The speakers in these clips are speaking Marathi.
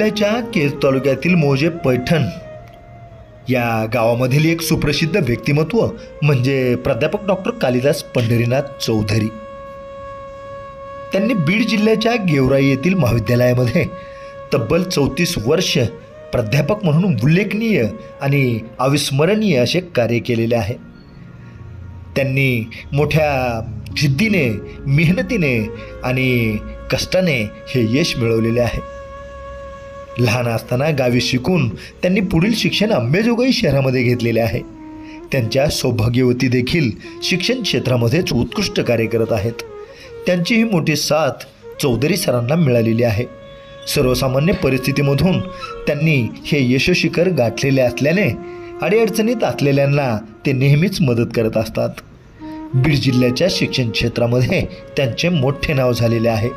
जिल्ह्याच्या केज तालुक्यातील मौजे पैठण या गावामधील एक सुप्रसिद्ध व्यक्तिमत्व म्हणजे प्राध्यापक डॉक्टर कालिदास पंढरीनाथ चौधरी। त्यांनी बीड जिल्ह्याच्या गेवराई येथील महाविद्यालयामध्ये तब्बल 34 वर्ष प्राध्यापक म्हणून उल्लेखनीय आणि अविस्मरणीय असे कार्य केलेले आहे। त्यांनी मोठ्या जिद्दीने, मेहनतीने आणि कष्टाने हे यश मिळवलेले आहे। लहान असताना गावी शिकून त्यांनी पुढील शिक्षण अंबेजोगाई शहरामध्ये घेतलेले आहे। त्यांच्या सौभाग्यवती देखील शिक्षण क्षेत्रामध्येच उत्कृष्ट कार्य करत आहेत। त्यांची ही मोठी साथ चौधरी सरांना मिळालेली आहे। सर्वसामान्य परिस्थितीमधून त्यांनी हे यशशिखर गाठलेले असल्याने अडीअडचणीत असलेल्यांना ते नेहमीच मदत करत असतात। बीड जिल्ह्याच्या शिक्षण क्षेत्रामध्ये त्यांचे मोठे नाव झालेले आहे।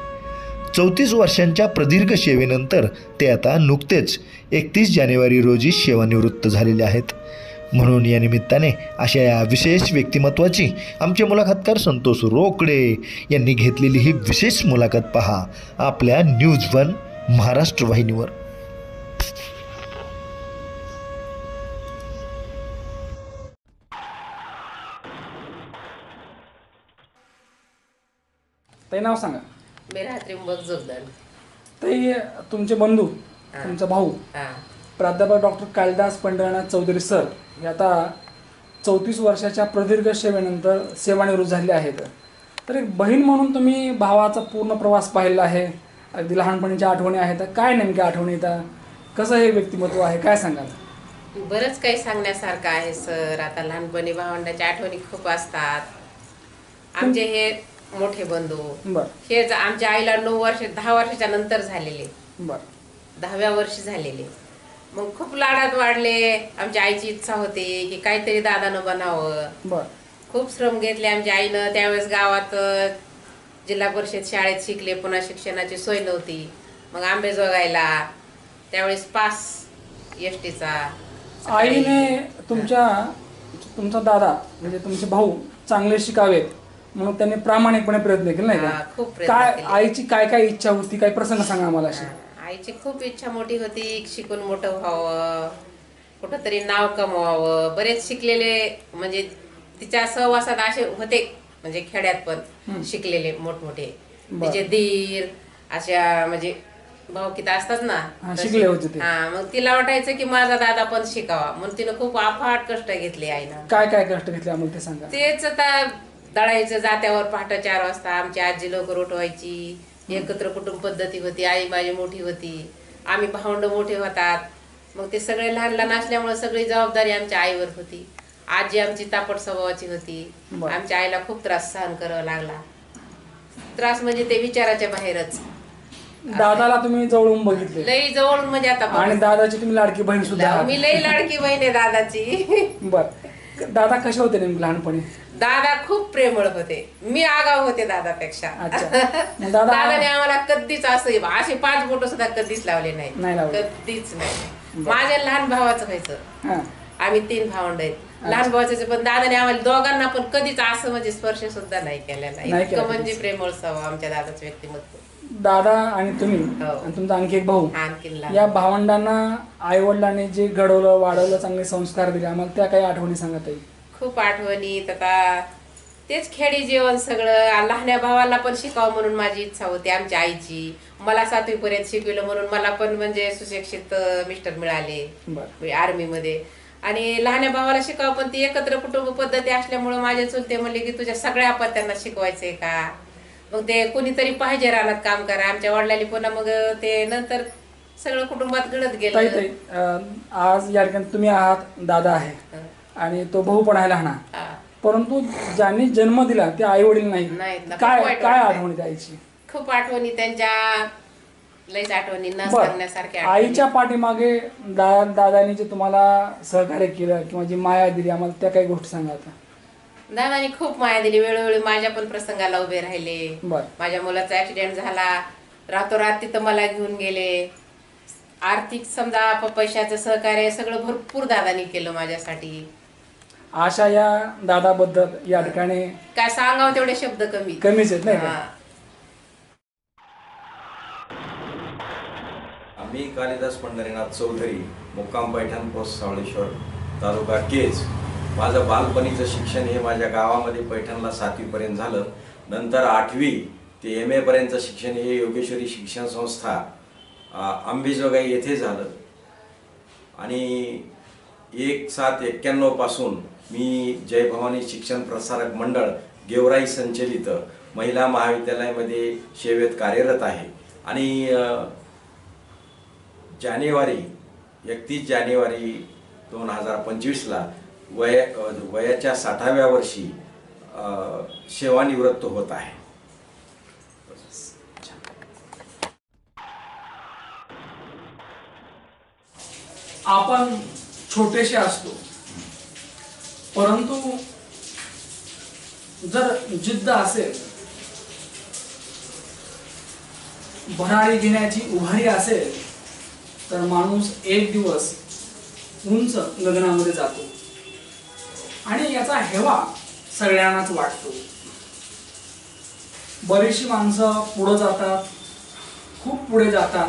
34 वर्षांच्या प्रदीर्घ सेवेनंतर ते आता नुकतेच 31 जानेवारी रोजी सेवानिवृत्त झालेले आहेत। म्हणून या निमित्ताने अशा या विशेष व्यक्तिमत्वाची आमचे मुलाखतकार संतोष रोकडे यांनी घेतलेली ही विशेष मुलाखत पहा आपल्या न्यूज 1 महाराष्ट्र वाहिनीवर। ताई नाव सांगा। मेरा त्रिंबक जोगदार। ताई तुमचे बंधू, तुमचा भाऊ प्राध्यापक डॉक्टर कालिदास पंढरीनाथ चौधरी सर हे आता 34 वर्षाच्या प्रदीर्घ सेवेनंतर सेवानिवृत्त झाले आहेत। तर एक बहीण म्हणून तुम्ही भावाचा पूर्ण प्रवास पाहिला आहे, अगदी लहानपणीच्या आठवणी आहेत। काय नेमक्या आठवणी येतात, कसं हे व्यक्तिमत्व आहे, काय सांगाल? बरंच काही सांगण्यासारखं आहे सर। आता लहानपणी भावंडाच्या आठवणी खूप असतात। आमचे हे मोठे बंधू हे आमच्या आईला 10 वर्षाच्या नंतर झालेले, 10व्या वर्षी झालेले। मग खूप लाडात वाढले। आमच्या आईची इच्छा होती की काहीतरी दादानं बनावं। खूप श्रम घेतले आमच्या आईनं। त्यावेळेस गावात जिल्हा परिषद शाळेत शिकले, पुन्हा शिक्षणाची सोय नव्हती। मग आंबेजोगाईला त्यावेळेस पास एसटीचा आईने तुमचा दादा म्हणजे तुमचे भाऊ चांगले शिकावेत म्हणून त्यांनी प्रामाणिकपणे प्रयत्न केले, नाही का? खूप काय आईची काय इच्छा होती, काय प्रसंग सांगा आम्हाला? आईची खूप इच्छा मोठी होती, शिकून मोठं व्हावं, कुठंतरी नाव कमवावं। बरेच शिकलेले म्हणजे तिच्या सहवासात असे होते, म्हणजे खेड्यात पण शिकलेले मोठमोठे तिचे दीर अशा म्हणजे भावकीत असतात ना, शिकले होते। मग तिला वाटायचं की माझा दादा पण शिकावा, म्हणून तिनं खूप अफाट कष्ट घेतले आईनं। काय कष्ट घेतले आम्हाला ते सांगा? तेच आता दळायचं जात्यावर पहाटे 4 वाजता। आमची आजी लवकर उठवायची। एकत्र कुटुंब पद्धती होती। आई माझी मोठी होती, आम्ही भावंड मोठे होतात। मग ते सगळे लहान लहान असल्यामुळे सगळी जबाबदारी आमच्या आईवर होती। आजी आमची तापट स्वभावाची होती। आमच्या आईला खूप त्रास सहन करावा लागला। त्रास म्हणजे ते विचाराच्या बाहेरच। दादाला तुम्ही जवळून बघितले? लई जवळून म्हणजे आता। आणि दादाची तुम्ही लाडकी बहीण सुद्धा? मी लई लाडकी बहीण आहे दादाची। बर, दादा कसे होते नेमके लहानपणी? दादा खूप प्रेमळ होते, मी आगाव होते दादापेक्षा। दादाने आम्हाला कधीच असे 5 बोट सुद्धा कधीच लावले नाही, कधीच नाही। माझ्या लहान भावाचं व्हायचं, आम्ही 3 भावंड आहेत। लहान भावाचं पण दादाने आम्हाला दोघांना पण कधीच असं म्हणजे स्पर्श सुद्धा नाही केलेला। इतकं म्हणजे प्रेमळ स्वभाव आमच्या दादाचं व्यक्तिमत्व। दादा आणि तुम्ही आणि तुमचा आणखी एक भाऊ, या भावंडांना आई वडिलांनी जे घडवलं, वाढवलं, चांगले संस्कार दिले, आम्हाला त्या काही आठवणी सांगत आहे? खूप आठवणी। आता तेच खेडी जेवण सगळं। लहान्या भावाला पण शिकावं म्हणून माझी इच्छा होती आमच्या आईची। मला 7वी पर्यंत शिकवलं म्हणून मला पण म्हणजे सुशिक्षित मिस्टर मिळाले आर्मी मध्ये। आणि लहान्या भावाला शिकावं, पण ती एकत्र कुटुंब पद्धती असल्यामुळे माझे चुलते म्हणले की तुझ्या सगळ्या अपत्यांना शिकवायचंय का? मग ते कोणीतरी पाहिजे रानात काम करा। आमच्या वडिलांनी पुन्हा मग ते नंतर सगळं कुटुंबात घडत गेलं। आज या ठिकाणी तुम्ही आहात, दादा आहे आणि तो भाऊ पण आहे लहान, परंतु ज्यांनी जन्म दिला ते आई वडील नाही। काय आठवणी द्यायची? खूप आठवणी त्यांच्या, लईच आठवणी न सांगण्यासारख्या। आईच्या पाठीमागे दादानी जे तुम्हाला सहकार्य केलं किंवा जी माया दिली, आम्हाला त्या काही गोष्टी सांगा आता? दादानी खूप माया दिली, वेळोवेळी माझ्या पण प्रसंगाला उभे राहिले। माझ्या मुलाचा ऍक्सिडेंट झाला, रातोरात तिथं मला घेऊन गेले। आर्थिक समजा पैशाचं सहकार्य सगळं भरपूर दादानी केलं माझ्यासाठी। आशा या दादाबद्दल या ठिकाणी काय सांगावं तेवढे शब्द कमीच आहेत, नाही का? मी कालिदास पंढरीनाथ चौधरी, मुक्काम पैठण, पोस्ट सावळेश्वर, तालुका केज. माझं बालपणीचं शिक्षण हे माझ्या गावामध्ये पैठणला 7वी पर्यंत झालं. नंतर 8वी ते MA पर्यंतचं शिक्षण हे योगेश्वरी शिक्षण संस्था अंबेजोगाई येथे झालं. आणि 1/7/91 पासून मी जय भवानी शिक्षण प्रसारक मंडळ गेवराई संचलित महिला महाविद्यालयामध्ये सेवेत कार्यरत आहे. आणि 31 जानेवारी 2025ला वयाच्या 60व्या वर्षी सेवानिवृत्त होत आहे. आपण छोटेसे असतो, परंतु जर जिद्द असेल, भरारी घेण्याची उभारी असेल, तर माणूस एक दिवस उंच गगनामध्ये जातो. आणि याचा हेवा सगळ्यांनाच वाटतो. बरीचशी माणसं पुढे जातात, खूप पुढे जातात.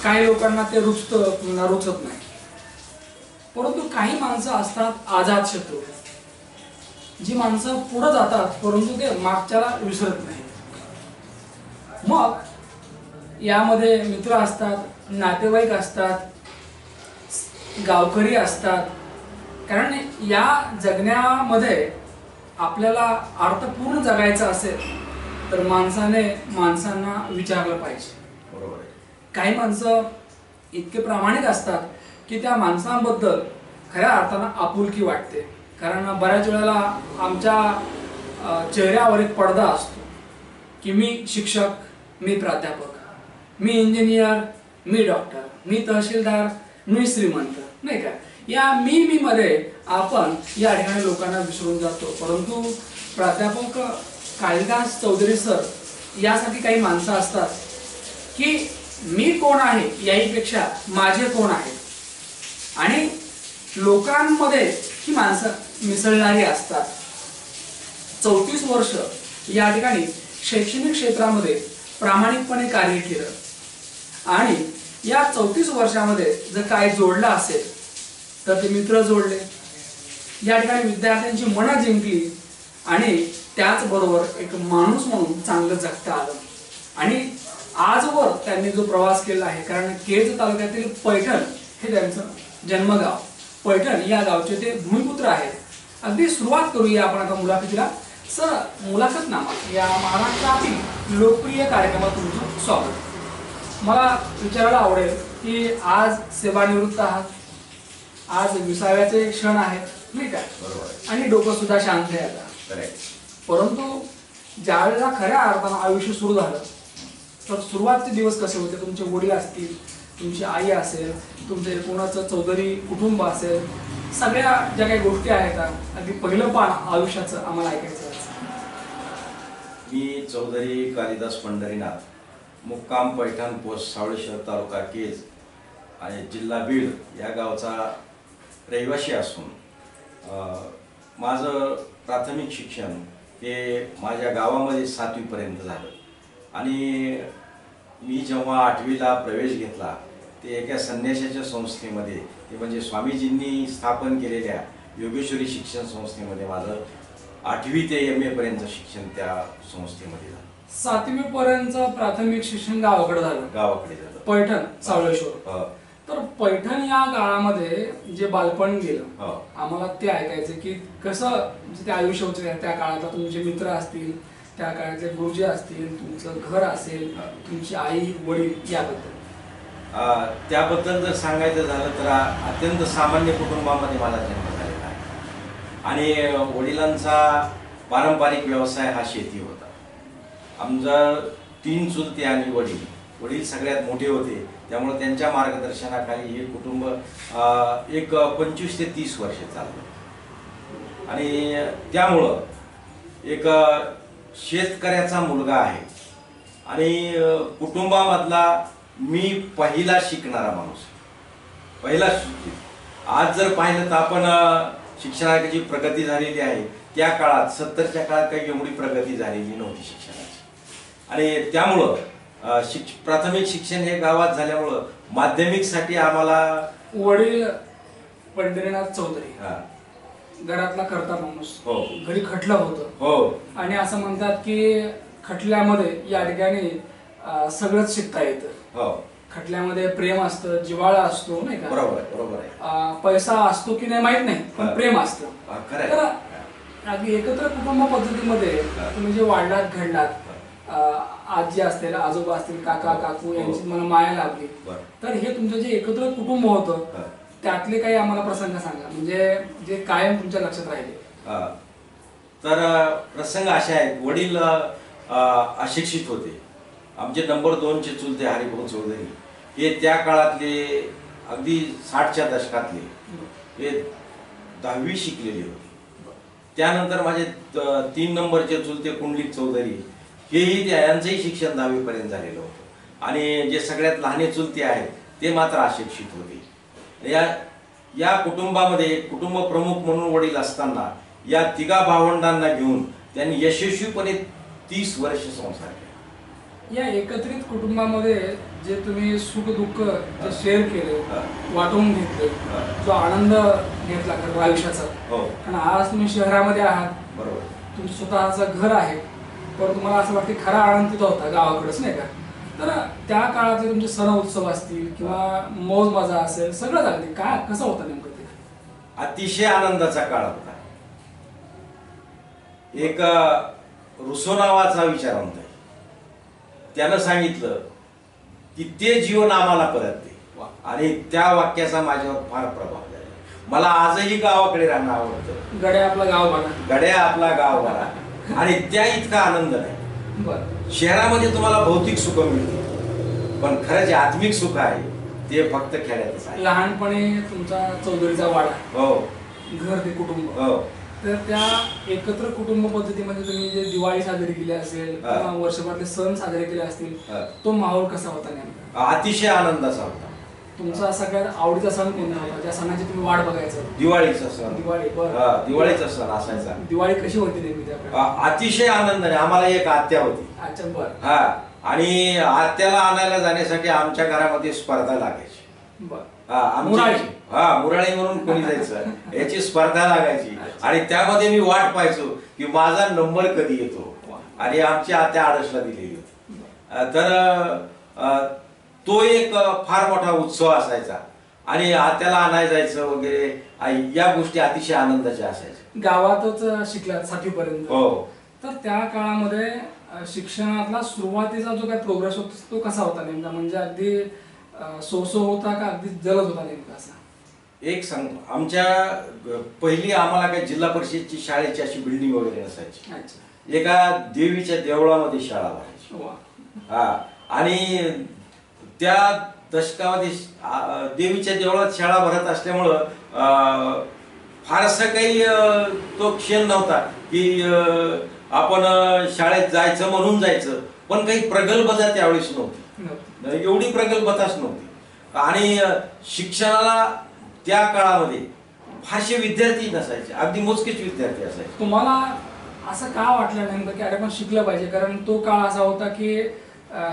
काही लोकांना ते रुचतं, पुन्हा रुचत नाही. परंतु काही माणसं असतात आजाद शत्रू, जी माणसं पुढे जातात परंतु ते मागच्याला विसरत नाही. मग यामध्ये मित्र असतात, नातेवाईक असतात, गावकरी असतात. कारण या जगण्यामध्ये आपल्याला अर्थपूर्ण जगायचं असेल तर माणसांना विचारलं पाहिजे. बरोबर आहे. काही माणसं इतके प्रामाणिक असतात की त्या माणसांबद्दल खऱ्या अर्थानं आपुलकी वाटते. कारण बऱ्याच वेळेला आमच्या चेहऱ्यावर एक पडदा असतो की मी शिक्षक, मी प्राध्यापक, मी इंजिनियर, मी डॉक्टर, मी तहसीलदार, मी श्रीमंत, नाही का. या मी मध्ये आपण या ठिकाणी लोकांना विसरून जातो. परंतु प्राध्यापक कालिदास चौधरी सर यासाठी काही माणसं असतात की मी कोण आहे याहीपेक्षा माझे कोण आहे. आणि लोकांमध्ये ही माणसं मिसळणारी असतात. 34 वर्ष या ठिकाणी शैक्षणिक क्षेत्रामध्ये प्रामाणिकपणे कार्य केलं. आणि या 34 वर्षामध्ये जर काय जोडलं असेल तर ते मित्र जोडले, या ठिकाणी विद्यार्थ्यांची मनं जिंकली आणि त्याचबरोबर एक माणूस म्हणून चांगलं जगता आलं. आणि आजवर त्यांनी जो प्रवास केला आहे, कारण केज तालुक्यातील पैठण हे त्यांचं जन्मगाव. पैठण या गावचे ते भूमिपुत्र आहेत. अगदी सुरुवात करूया आपण आता मुलाखतीला. सर, मुलाखतनामा या महाराष्ट्रातील लोकप्रिय कार्यक्रमात तुमचं स्वागत. मला विचारायला आवडेल की आज सेवानिवृत्त आहात, आज विसाव्याचे क्षण आहेत, नाही का. आणि डोकं सुद्धा शांत आहे आता. परंतु ज्यावेळेला खऱ्या अर्थानं आयुष्य सुरू झालं तर सुरुवातचे दिवस कसे होते? तुमचे वडील असतील, तुमची आई असेल, तुमचे कोणाचं चौधरी कुटुंब असेल, सगळ्या ज्या काही गोष्टी आहेत अगदी पहिलं पान आयुष्याचं आम्हाला ऐकायचं आहे. मी चौधरी कालिदास पंढरीनाथ, मुक्काम पैठण, पोस्ट सावळेश्वर, तालुका केज आणि जिल्हा बीड या गावचा रहिवासी असून माझं प्राथमिक शिक्षण हे माझ्या गावामध्ये 7वी पर्यंत झालं. आणि मी जेव्हा 8वीला प्रवेश घेतला ते एका संन्याशाच्या संस्थेमध्ये, ते म्हणजे स्वामीजींनी स्थापन केलेल्या योगेश्वरी शिक्षण संस्थेमध्ये माझं 8वी ते MA पर्यंत शिक्षण त्या संस्थेमध्ये झालं. 7वी पर्यंत प्राथमिक शिक्षण गावाकडे झालं. पैठण, सावळेश्वर. तर पैठण या काळामध्ये जे बालपण गेलं आम्हाला ते ऐकायचं की कसं ते आयुष्य होतं त्या काळात. तुमचे मित्र असतील, त्या काळातले गुरुजी असतील, तुमचं घर असेल, तुमची आई वडील, याबद्दल त्याबद्दल जर सांगायचं झालं तर अत्यंत सामान्य कुटुंबामध्ये माझा जन्म झालेला आहे. आणि वडिलांचा पारंपरिक व्यवसाय हा शेती होता. आमचा 3 चुलते आणि वडील सगळ्यात मोठे होते, त्यामुळे त्यांच्या मार्गदर्शनाखाली हे कुटुंब एक 25 ते 30 वर्ष चाललं. आणि त्यामुळं एक शेतकऱ्याचा मुलगा आहे आणि कुटुंबामधला मी पहिला शिकणारा माणूस, पहिला शिक्षित. आज जर पाहिलं तर आपण शिक्षणाची प्रगती झालेली आहे, त्या काळात 70च्या काळात काही एवढी प्रगती झालेली नव्हती शिक्षणाची. आणि त्यामुळं प्राथमिक शिक्षण हे गावात झाल्यामुळं माध्यमिकसाठी आम्हाला वडील पंढरीनाथ चौधरी हा, घरातला करता माणूस, हो. घरी खटलं होतं हो आणि असं म्हणतात की खटल्यामध्ये या ठिकाणी सगळंच शिकता येतं. हो खटल्यामध्ये प्रेम असतं, जिव्हाळा असतो, नाही का? बरोबर आहे, बरोबर आहे. पैसा असतो की नाही माहित नाही, पण हा. प्रेम असतं. हा, खरं आहे. तर अगदी एकत्र कुटुंब पद्धतीमध्ये तुम्ही जे वाढलात घडलात, आजी असतील, आजोबा असतील, काका काकू यांची मला माया लाभली, बरं. तर हे तुमचं जे एकत्र कुटुंब होतं हा. त्यातले काही आम्हाला प्रसंग सांगा, म्हणजे जे कायम तुमच्या लक्षात राहिले. हा. तर प्रसंग असे आहेत. वडील अशिक्षित होते. आमचे नंबर 2चे चुलते हरिभाऊ चौधरी हे त्या काळातले अगदी 60च्या दशकातले हे 10वी शिकलेले होते. त्यानंतर माझे 3 नंबरचे चुलते कुंडलिक चौधरी हेही यांचंही शिक्षण 10वी पर्यंत झालेलं होतं. आणि जे सगळ्यात लहाने चुलते आहेत ते मात्र अशिक्षित होते. या कुटुंबामध्ये कुटुंब प्रमुख म्हणून वडील असताना या तिघा भावंडांना घेऊन त्यांनी यशस्वीपणे 30 वर्ष संसार केला. या एकत्रित कुटुंबामध्ये जे तुम्ही सुख दुःख जे शेअर केले, हा. वाटून घेतले, हा. जो आनंद घेतला खरं आयुष्याचा, हो कारण आज तुम्ही शहरामध्ये आहात, बरोबर. तुमचं स्वतःचं घर आहे, पण तुम्हाला असं वाटतं खरा आनंद तिथं होता गावाकडेच, नाही का? तर त्या काळातले तुमचे सण उत्सव असतील किंवा मौज मजा असेल, सगळं झालं, काय कसं होतं नेमकं ते? अतिशय आनंदाचा काळ होता. एक रुसो नावाचा विचारवंत आहे, त्यानं सांगितलं की ते जीवन आम्हाला परत दे. आणि त्या वाक्याचा माझ्यावर फार प्रभाव झाला. मला आजही गावाकडे राहणं आवडतं. गड्या आपला गाव बघा. गड्या आपला गाव बघा. आणि त्या इतका आनंद नाही. बरं. शहरामध्ये तुम्हाला भौतिक सुख मिळते, पण खरं जे आत्मिक सुख आहे ते फक्त खेड्यातच आहे. लहानपणी तुमचा चौधरीचा वाडा, हो घर, ते कुटुंब, हो तर त्या एकत्र कुटुंब पद्धतीमध्ये तुम्ही जे दिवाळी साजरी केली असेल किंवा वर्षभरातले सण साजरे केले असतील, हा. तो माहोल कसा होता नेमका? अतिशय आनंदाचा होता. तुमचा सगळ्यात आवडीचा सण कोणता होता, ज्या सणाची तुम्ही वाट बघायचं? दिवाळीचा सण. दिवाळी. बरं. हा, दिवाळीचा सण असायचा. दिवाळी कशी होती नेमकी त्याकडे? अतिशय आनंदाने. आम्हाला एक आत्या होती. अच्छा, बरं. हा, आणि आत्याला आणायला जाण्यासाठी आमच्या घरामध्ये स्पर्धा लागायची. बरं. मुराळी. हा, मुराळी म्हणून कोणी जायचं याची स्पर्धा लागायची. आणि त्यामध्ये मी वाट पाहायचो की माझा नंबर कधी येतो. आणि आमची आत्या आडसला दिलेली होती. तर तो एक फार मोठा उत्सव असायचा. आणि आत्याला आणायला जायचं वगैरे, या गोष्टी अतिशय आनंदाच्या असायच्या. गावातच शिकलात 7वी पर्यंत. हो. तर त्या काळामध्ये शिक्षणातला सुरुवातीचा जो काही प्रोग्रेस होता तो कसा होता नेमका, म्हणजे अगदी सोसो होता का अगदी जलद होता नेमका असा? एक सांगतो, आमच्या पहिली आम्हाला काही जिल्हा परिषदची शाळेची अशी बिल्डिंग वगैरे नसायची. अच्छा. एका देवीच्या देवळामध्ये शाळा भरायची. वा. हा, आणि त्या दशकामध्ये देवीच्या देवळात शाळा भरत असल्यामुळं फारसं काही तो क्षण नव्हता की आपण शाळेत जायचं म्हणून जायचं, पण काही प्रगल्भता त्यावेळेस नव्हती. एवढी प्रगल्भताच नव्हती. आणि शिक्षणाला त्या काळामध्ये फारसे विद्यार्थी नसायचे, अगदी मोजकेच विद्यार्थी असायचे. तुम्हाला असं का वाटलं नेमकं की अरे पण शिकलं पाहिजे? कारण तो काळ असा होता की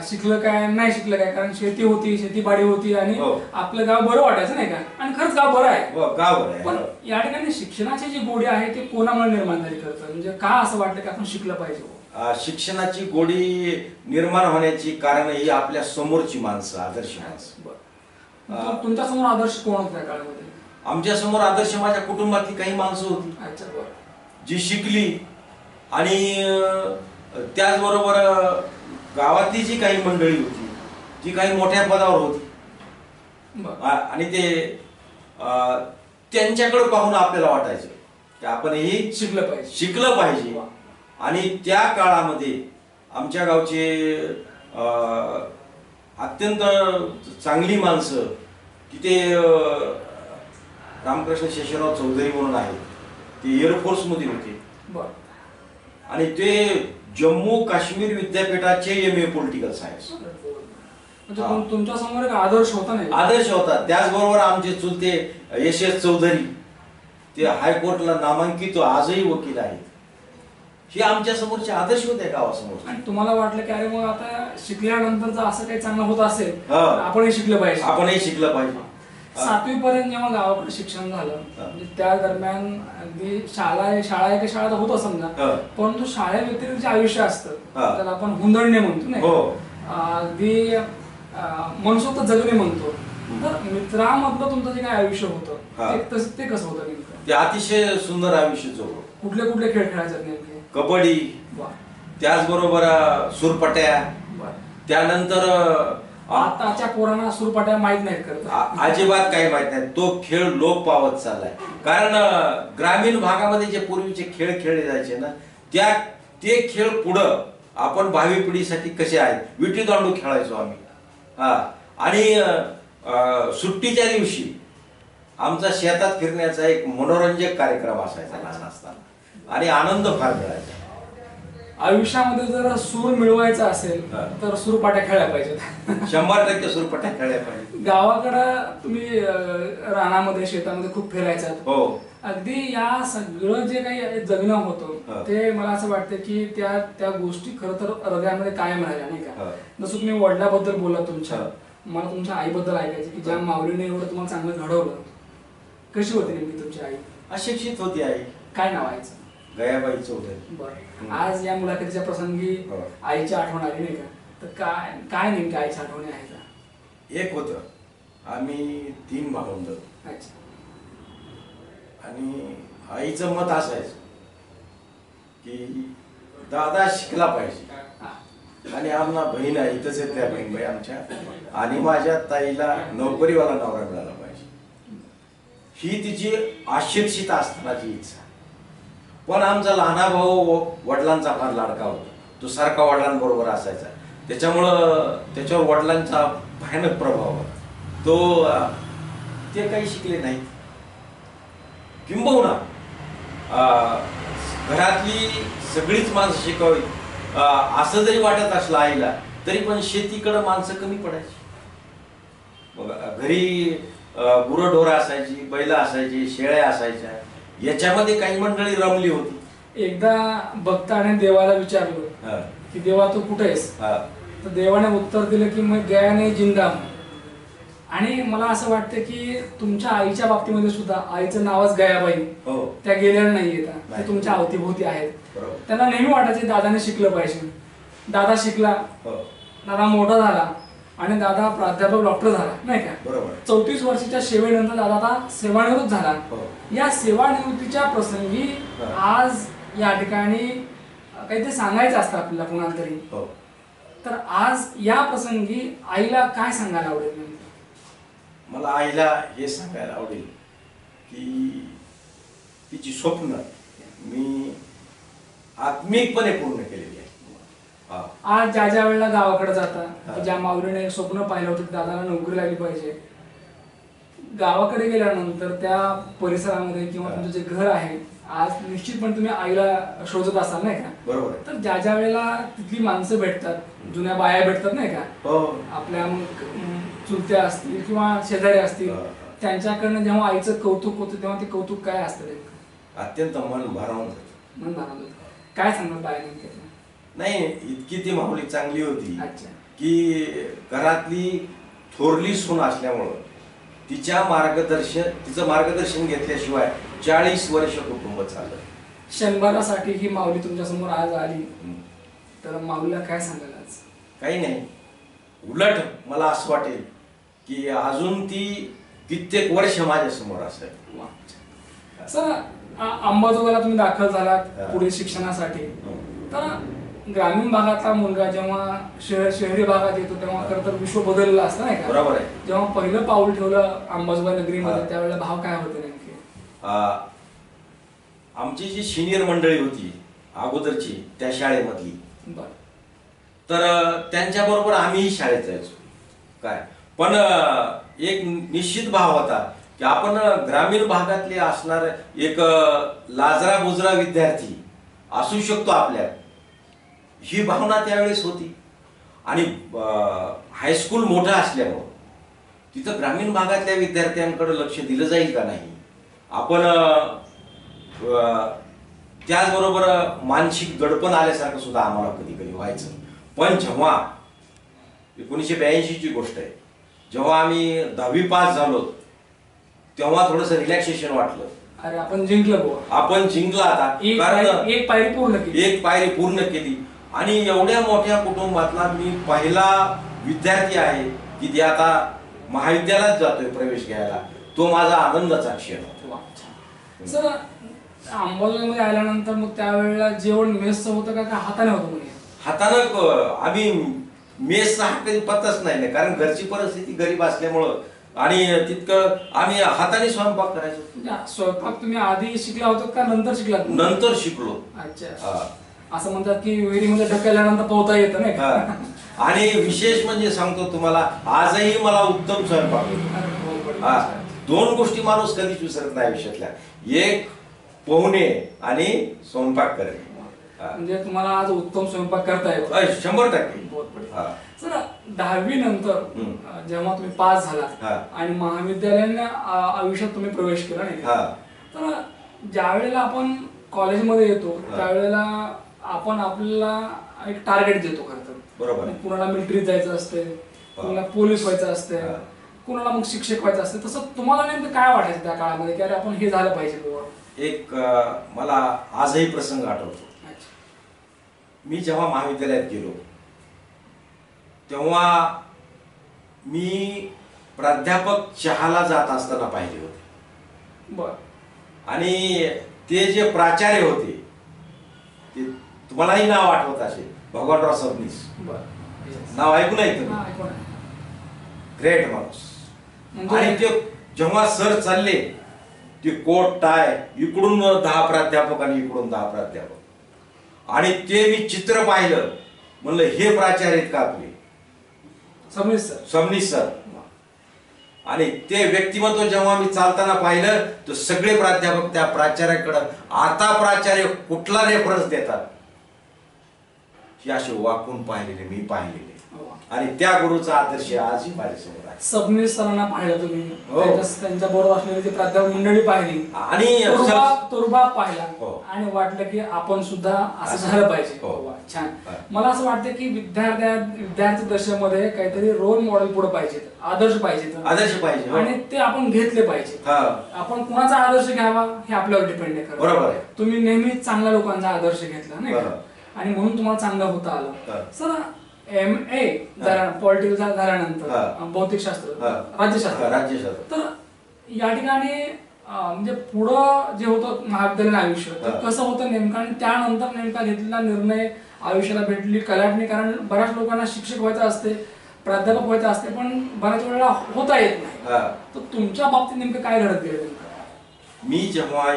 शिकलं काय नाही शिकलं काय, कारण शेती होती, शेतीबाडी होती, आणि आपलं गाव बरं वाटायचं, नाही का? आणि खरंच गाव बरं आहे. गाव बरं आहे. पण या ठिकाणी शिक्षणाची जी गोडी आहे ती कोणामुळे निर्माण झाली खरं? म्हणजे का असं वाटलं की आपण शिकलं पाहिजे? शिक्षणाची गोडी निर्माण होण्याची कारण ही आपल्या समोरची माणसं, आदर्श माणसं. तुमच्या समोर आदर्श कोण होते त्या काळामध्ये? आमच्या समोर आदर्श माझ्या कुटुंबातली काही माणसं होती. अच्छा, बरं. जी शिकली, आणि त्याचबरोबर गावातली जी काही मंडळी होती जी काही मोठ्या पदावर होती, आणि ते त्यांच्याकडे पाहून आपल्याला वाटायचं की आपण हे शिकलं पाहिजे. आणि त्या काळामध्ये आमच्या गावचे अत्यंत चांगली माणसं की ते रामकृष्ण शेषराव चौधरी म्हणून आहेत, ते एअरफोर्समध्ये होते. आणि ते जम्मू काश्मीर विद्यापीठाचे MA पॉलिटिकल सायन्स. तुमच्या समोर एक आदर्श होता नाही? आदर्श होता. त्याचबरोबर आमचे चुलते SS चौधरी, ते हायकोर्टला नामांकित आजही वकील आहेत. हे आमच्या समोरचे आदर्श होते गावासमोर. आणि तुम्हाला वाटलं की अरे मग आता शिकल्यानंतर जर असं काही चांगलं होत असेल तर आपणही शिकलं पाहिजे. आपणही शिकलं पाहिजे. 7वी पर्यंत जेव्हा गावाकडे शिक्षण झालं म्हणजे त्या दरम्यान अगदी शाळा एक शाळा तर होतं समजा, परंतु शाळेव्यतिरिक्त जे आयुष्य असतं त्याला आपण हुंदडणे म्हणतो नाही, अगदी मनसोक्त जगणे म्हणतो. तर मित्रामधलं तुमचं जे काय आयुष्य होतं ते कसं होतं नेमकं? ते अतिशय सुंदर आयुष्य जगलो. कुठले कुठले खेळ खेळायचे नेमके? कबड्डी, त्याचबरोबर सुरपट्या, त्यानंतर आताच्या पोरांना सुरपाट्या माहित नाहीत करत, अजिबात काही माहित नाही. तो खेळ लोप पावत चाललाय. कारण ग्रामीण भागामध्ये जे पूर्वीचे खेळ खेळले जायचे ना, ते खेळ पुढं आपण भावी पिढीसाठी कसे आहेत. विटी दांडू खेळायचो आम्ही. आणि सुट्टीच्या दिवशी आमचा शेतात फिरण्याचा एक मनोरंजक कार्यक्रम असायचा लहान असताना, आणि आनंद फार मिळायचा. आयुष्यामध्ये जर सूर मिळवायचा असेल तर सुरपाट्या खेळल्या पाहिजेत. 100% सुरपट्या खेळल्या पाहिजे. गावाकडं तुम्ही रानामध्ये शेतामध्ये खूप फिरायचात. हो. अगदी या सगळं जे काही जगणं होतं ते मला असं वाटतं की त्या गोष्टी खरं तर हृदयामध्ये कायम राहिल्या नाही का. जसं तुम्ही वडिलाबद्दल बोला तुमच्या, मला तुमच्या आईबद्दल ऐकायचं की ज्या माऊलीने एवढं तुम्हाला चांगलं घडवलं. कशी होती नेमकी तुमची आई? अशिक्षित होती आई. काय नाव आईचं? गयाबाई चौधरी. बरं, आज या मुलाखतीच्या प्रसंगी आईची आठवण आली नाही का, तर काय नेमकी आईची आठवणी आहे का? एक होतं, आम्ही 3 भावंड. अच्छा. आणि आईचं मत असायचं की दादा शिकला पाहिजे, आणि आम्हाला बहीण आहे, इथंच आहेत त्या बहीणबाई आमच्या, आणि माझ्या ताईला नोकरीवाला नवरा मिळाला पाहिजे. ही तिची अशिक्षित असतानाची इच्छा. पण आमचा लहाना भाऊ वडिलांचा फार लाडका होता. तो सारखा वडिलांबरोबर असायचा, त्याच्यावर वडिलांचा भयानक प्रभाव होता. ते काही शिकले नाही. किंबहुना घरातली सगळीच माणसं शिकावी असं जरी वाटत असलं आईला, तरी पण शेतीकडे माणसं कमी पडायची. मग घरी गुरंढोरं असायची, बैल असायची, शेळ्या असायच्या, याच्यामध्ये काही मंडळी रमली होती. एकदा भक्ताने देवाला विचारलं की देवा तू कुठे आहेस, तर देवाने उत्तर दिलं की मग गयाने जिंदा. आणि मला असं वाटतं की तुमच्या आईच्या बाबतीमध्ये सुद्धा आईचं नावच गयाबाई, त्या गेलेल्या नाहीयेत, ते तुमच्या अवतीभोवती आहेत. त्यांना नेहमी वाटायचे दादाने शिकलं पाहिजे. दादा शिकला, दादा मोठा झाला, आणि दादा प्राध्यापक डॉक्टर झाला नाही का. 34 वर्षाच्या सेवेनंतर दादा आता सेवानिवृत्त झाला. या सेवानिवृत्तीच्या प्रसंगी आज या ठिकाणी काहीतरी सांगायचं असतं आपल्याला कुणाला तरी, तर आज या प्रसंगी आईला काय सांगायला आवडेल? मला आईला हे सांगायला आवडेल की तिची स्वप्न मी आत्मिकपणे पूर्ण केलेली आहे. आज ज्या वेळेला गावाकडे जाता, ज्या माऊलीने स्वप्न पाहिलं होतं दादाला नोकरी लागली पाहिजे, गावाकडे गेल्यानंतर त्या परिसरामध्ये किंवा तुमचं जे घर आहे आज निश्चितपणे तुम्ही आईला शोधत असाल नाही का. बरोबर. तर ज्या वेळेला तिथली माणसं भेटतात, जुन्या बाया भेटतात नाही का, आपल्या चुलत्या असतील किंवा शेजारी असतील, त्यांच्याकडनं जेव्हा आईचं कौतुक होतं तेव्हा ते कौतुक काय असतं? अत्यंत मन भारावून मन भारावून काय सांगणार बाया नेमक्या? नाही, इतकी ती माऊली चांगली होती की घरातली थोरली सून असल्यामुळं तिचं मार्गदर्शन घेतल्याशिवाय 40 वर्ष कुटुंब चाललं. क्षणभरासाठी ही माऊली तुमच्या समोर आज आली, तर माऊलीला काय सांगाल आज? काही नाही, उलट मला असं वाटेल की अजून ती कित्येक वर्ष माझ्या समोर असेल. सर, अंबाजोगाईला तुम्ही दाखल झालात पुढील शिक्षणासाठी, तर ग्रामीण भागातला मुलगा जेव्हा शहरी भागात येतो तेव्हा खरं तर विश्व बदललेलं असतं नाही का. बरोबर आहे. जेव्हा पहिलं पाऊल ठेवलं अंबाजोगाई नगरीमध्ये त्यावेळेला भाव काय होते नेमके? आमची जी सिनियर मंडळी होती अगोदरची त्या शाळेमधली, तर त्यांच्याबरोबर आम्हीही शाळेत जायचो. काय पण एक निश्चित भाव होता की आपण ग्रामीण भागातले असणार एक लाजरा बुजरा विद्यार्थी असू शकतो आपल्यात, ही भावना त्यावेळेस होती. आणि हायस्कूल मोठं असल्यामुळं तिथं ग्रामीण भागातल्या विद्यार्थ्यांकडे लक्ष दिलं जाईल का नाही, आपण त्याचबरोबर मानसिक दडपण आल्यासारखं सुद्धा आम्हाला कधी कधी व्हायचं. पण जेव्हा 1982ची गोष्ट आहे, जेव्हा आम्ही 10वी पास झालो तेव्हा थोडंसं रिलॅक्सेशन वाटलं. अरे आपण जिंकलो बुवा. आपण जिंकला आता, कारण एक पायरी पूर्ण केली. एक पायरी पूर्ण केली. आणि एवढ्या मोठ्या कुटुंबातला मी पहिला विद्यार्थी आहे की ते आता महाविद्यालयात जातोय प्रवेश घ्यायला. तो माझा आनंदाचा क्षण होता. सर अंबाजोगाईमध्ये आल्यानंतर मग त्यावेळेला जेवण मेसचं होतं का हाताने होतं? म्हणजे हातानं आम्ही मेसचा हा कधी पत्ताच नाही, कारण घरची परिस्थिती गरीब असल्यामुळं आणि तितकं आम्ही हाताने स्वयंपाक करायचो. स्वयंपाक तुम्ही आधी शिकला होता का नंतर शिकला? नंतर शिकलो. अच्छा. असं म्हणतात की विहिरीमध्ये ढकलल्यानंतर पोहता येतं नाही का? आणि विशेष म्हणजे सांगतो तुम्हाला, आजही मला उत्तम स्वयंपाक येतो. 2 गोष्टी माणूस कधीच विसरत नाही आयुष्यातल्या, एक पोहणे आणि स्वयंपाक करणे. म्हणजे तुम्हाला आज उत्तम स्वयंपाक करता येतो? 100%. सर 10वी नंतर जेव्हा तुम्ही पास झाला आणि महाविद्यालयाने आयुष्यात तुम्ही प्रवेश केला नाही का, तर ज्या वेळेला आपण कॉलेजमध्ये येतो त्यावेळेला आपण आपल्याला एक टार्गेट देतो खरं तर. बरोबर. कुणाला मिलिटरीत जायचं असते, कुणाला पोलीस व्हायचं असते, कुणाला मग शिक्षक व्हायचं असते. तसं तुम्हाला नेमकं काय वाटायचं त्या काळामध्ये की अरे आपण हे झालं पाहिजे? एक मला आजही प्रसंग आठवतो. मी जेव्हा महाविद्यालयात गेलो तेव्हा मी प्राध्यापक चहाला जात असताना पाहिले होते. बर. आणि ते जे प्राचार्य होते ते तुम्हालाही नाव आठवत असेल, भगवानराव सबनीस. नाव ऐकून आहे तुम्ही? ग्रेट माणूस. आणि ते जेव्हा सर चालले ते कोट टाय, इकडून 10 प्राध्यापक आणि इकडून 10 प्राध्यापक, आणि ते मी चित्र पाहिलं, म्हणलं हे प्राचार्य आहेत का आपले? सबनीस सर. आणि ते व्यक्तिमत्व जेव्हा मी चालताना पाहिलं तर सगळे प्राध्यापक त्या प्राचार्याकडे आता प्राचार्य कुठला रेफरन्स देतात हे असे वाकून पाहिलेले मी पाहिलेले. आणि त्या गुरुचा आदर्श आजही माझ्यासमोर आहे. सबनीस सरांना पाहिलं तुम्ही, त्यांच्या बरोबर असलेली ती प्राध्यापक मंडळी पाहिली आणि तुरुबा पाहिला आणि वाटलं की आपण सुद्धा असं झालं पाहिजे. छान. मला असं वाटतं की विद्यार्थी दशेमध्ये काहीतरी रोल मॉडेल पुढे पाहिजे, आदर्श पाहिजे आणि ते आपण घेतले पाहिजे. आपण कुणाचा आदर्श घ्यावा हे आपल्यावर डिपेंड आहे. बरोबर. तुम्ही नेहमी चांगल्या लोकांचा आदर्श घेतला नाही का, आणि म्हणून तुम्हाला चांगलं होता आलं. सर MA पॉलिटिकल झाल्यानंतर भौतिकशास्त्र, राज्यशास्त्र, तर या ठिकाणी म्हणजे पुढं जे होतं महाविद्यालयीन आयुष्य तर कसं होतं नेमकं, आणि त्यानंतर नेमका घेतलेला निर्णय आयुष्याला भेटली कलाटणी, कारण बऱ्याच लोकांना शिक्षक व्हायचं असते, प्राध्यापक व्हायचं असते, पण बऱ्याच वेळेला होता येत नाही. तर तुमच्या बाबतीत नेमकं काय घडत गेलं? मी जेव्हा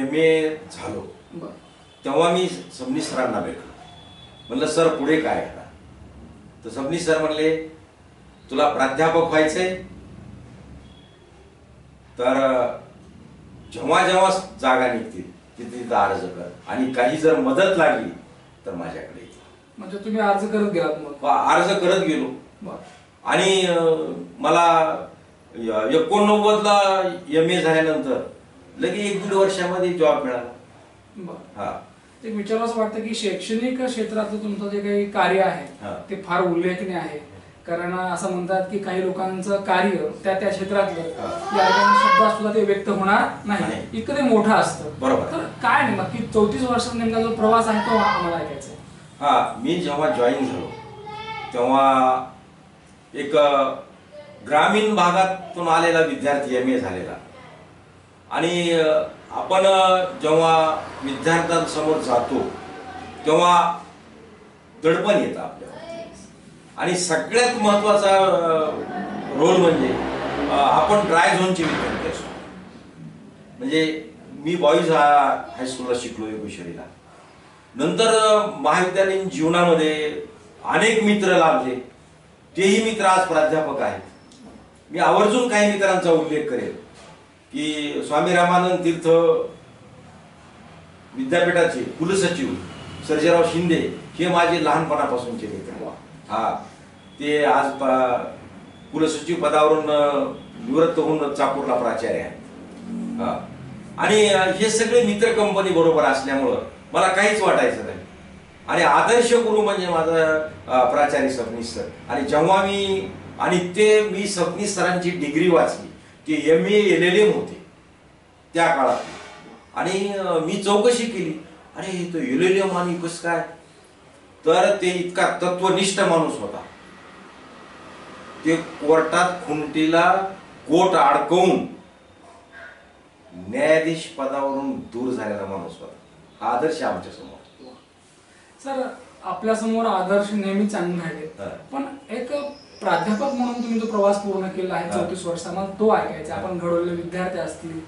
MA झालो तेव्हा मी सबनीस सरांना भेटलो. म्हणलं सर पुढे काय करा? तर सबनीस सर म्हणले तुला प्राध्यापक व्हायचंय तर जेव्हा जेव्हा जागा निघतील तिथे अर्ज कर, आणि काही जर मदत लागली तर माझ्याकडे ये. म्हणजे तुम्ही अर्ज करत गेलात? मग अर्ज करत गेलो आणि मला 89ला MA झाल्यानंतर लगे 1-1.5 वर्षामध्ये जॉब मिळाला. एक विचारावंच वाटतं की शैक्षणिक क्षेत्रातलं तुमचं जे काही कार्य आहे ते फार उल्लेखनीय आहे. कारण असं म्हणतात की काही लोकांचं कार्य त्या क्षेत्रातलं शब्दात सुद्धा ते व्यक्त होणार नाही, इतकं ते मोठं असतं. बरोबर. तर काय नक्की 34 वर्षाचा नेमका जो प्रवास आहे तो आम्हाला ऐकायचा आहे. मी जेव्हा जॉईन झालो तेव्हा एक ग्रामीण भागातून आलेला विद्यार्थी MA झालेला, आणि आपण जेव्हा विद्यार्थ्यांसमोर जातो तेव्हा दडपण येतं आपल्याला. आणि सगळ्यात महत्वाचा रोल म्हणजे आपण ड्राय झोनचे विद्यार्थी असतो. म्हणजे मी बॉईज हायस्कूलला शिकलो एकुशेरीला. नंतर महाविद्यालयीन जीवनामध्ये अनेक मित्र लाभले, तेही मित्र आज प्राध्यापक आहेत. मी आवर्जून काही मित्रांचा उल्लेख करेल की स्वामी रामानंद तीर्थ विद्यापीठाचे कुलसचिव सर्जेराव शिंदे हे माझे लहानपणापासूनचे मित्र. ते आज कुलसचिव पदावरून निवृत्त होऊन चाकूरला प्राचार्य आहेत. आणि हे सगळे मित्र कंपनी बरोबर असल्यामुळं मला काहीच वाटायचं नाही. आणि आदर्श गुरु म्हणजे माझा प्राचार्य सबनीस सर. आणि जेव्हा मी सबनीस सरांची डिग्री वाचली, ती MA LLM होते त्या काळात. आणि मी चौकशी केली, अरे तो LLM आणि कसं काय, तर ते इतका तत्वनिष्ठ माणूस होता. ते कोर्टात खुंटीला कोट अडकवून न्यायाधीश पदावरून दूर झालेला माणूस होता. हा आदर्श आमच्या समोर. सर, आपल्या समोर आदर्श नेहमी चांगले राहिले, पण एक प्राध्यापक म्हणून तुम्ही जो प्रवास पूर्ण केला आहे 34 वर्षामध्ये, तो ऐकायचा. आपण घडवलेले विद्यार्थी असतील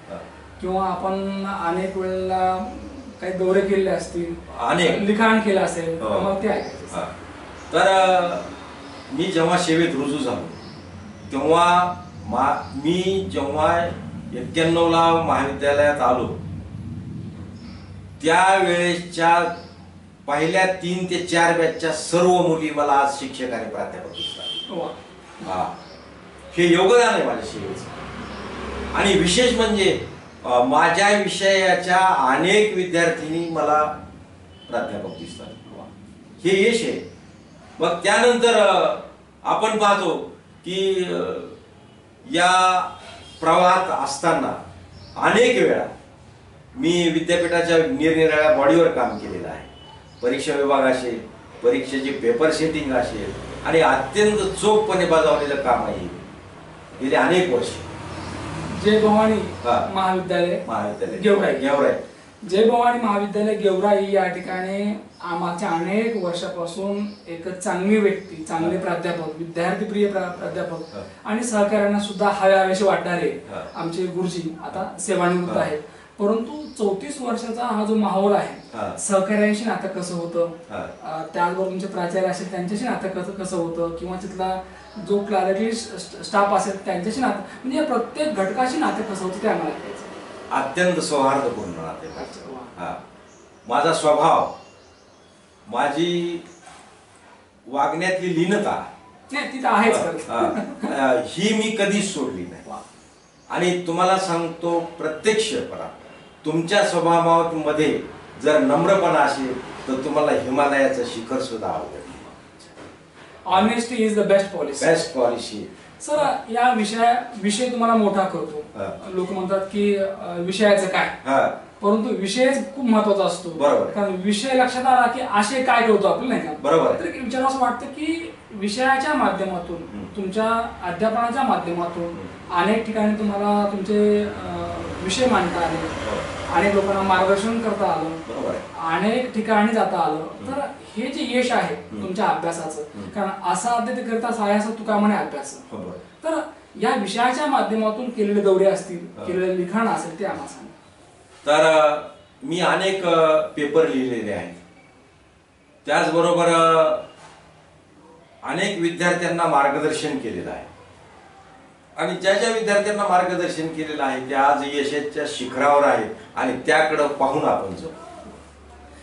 किंवा आपण अनेक वेळेला काही दौरे केले असतील, अनेक लिखाण केलं असेल, मग ते ऐकायचं. तर मी जेव्हा सेवेत रुजू झालो तेव्हा मी जेव्हा 91ला महाविद्यालयात आलो त्यावेळेसच्या पहिल्या 3 ते 4 बॅचच्या सर्व मुली मला आज शिक्षक आणि प्राध्यापक दिसतात. हे योगदान आहे माझ्या सेवेचं. आणि विशेष म्हणजे माझ्या विषयाच्या अनेक विद्यार्थिनी मला प्राध्यापक दिसतात. हे यश आहे. मग त्यानंतर आपण पाहतो की या प्रवाहात असताना अनेक वेळा मी विद्यापीठाच्या निरनिराळ्या बॉडीवर काम केलेलं आहे. परीक्षा विभाग असेल, परीक्षेचे पेपर सेटिंग असेल, आणि अत्यंत चोखपणे बजावलेलं काम आहे गेली अनेक वर्ष. जय भवानी महाविद्यालय गेवराई. जय भवानी महाविद्यालय गेवराई या ठिकाणी मागच्या अनेक वर्षापासून एक चांगली व्यक्ती, चांगले प्राध्यापक, विद्यार्थीप्रिय प्राध्यापक आणि सहकार्यांना सुद्धा हवेसे वाटणारे आमचे गुरुजी आता सेवानिवृत्त आहेत. परंतु 34 वर्षाचा हा जो माहोल आहे, सहकार्यांशी नातं कसं होतं, त्याचबरोबर तुमचे प्राचार्य असेल त्यांच्याशी नातं कसं होतं, किंवा तिथला जो क्लॅरिटी स्टाफ असेल त्यांच्याशी नातं, म्हणजे प्रत्येक घटकाशी नातं कसं होतं ते आम्हाला ऐकायचं. अत्यंत सौहार्दपूर्ण नाते. माझा स्वभाव, माझी वागण्यातली लीनता ही मी कधीच सोडली नाही. आणि तुम्हाला सांगतो, प्रत्यक्षपणा तुमच्या स्वभावामध्ये जर नम्रपणा असेल तर तुम्हाला हिमालयाचं शिखर सुद्धा आवडेल. Honesty is the best policy. Sir, या विषय तुम्हाला मोठा करतो. लोक म्हणतात की विषयाचं काय, परंतु विषय खूप महत्वाचा असतो. बरोबर. कारण विषय लक्षात आला की आशय काय ठेवतो आपण, नाही का? बरोबर. तर विचार असं वाटतं की विषयाच्या माध्यमातून, तुमच्या अध्यापनाच्या माध्यमातून अनेक ठिकाणी तुम्हाला तुमचे विषय मांडता आले, अनेक लोकांना मार्गदर्शन करता आलं, अनेक ठिकाणी जाता आलं. तर हे जे यश आहे तुमच्या अभ्यासाचं, कारण असा अध्ययन करता सायाचा तुका म्हणे अभ्यास. तर या विषयाच्या माध्यमातून केलेले दौरे असतील, केलेले लिखाण असेल, ते आम्हाला सांगा. तर मी अनेक पेपर लिहिलेले आहेत. त्याचबरोबर अनेक विद्यार्थ्यांना मार्गदर्शन केलेलं आहे. आणि ज्या ज्या विद्यार्थ्यांना मार्गदर्शन केलेलं आहे ते आज यशाच्या शिखरावर आहेत, आणि त्याकडे पाहून आपण जाऊ.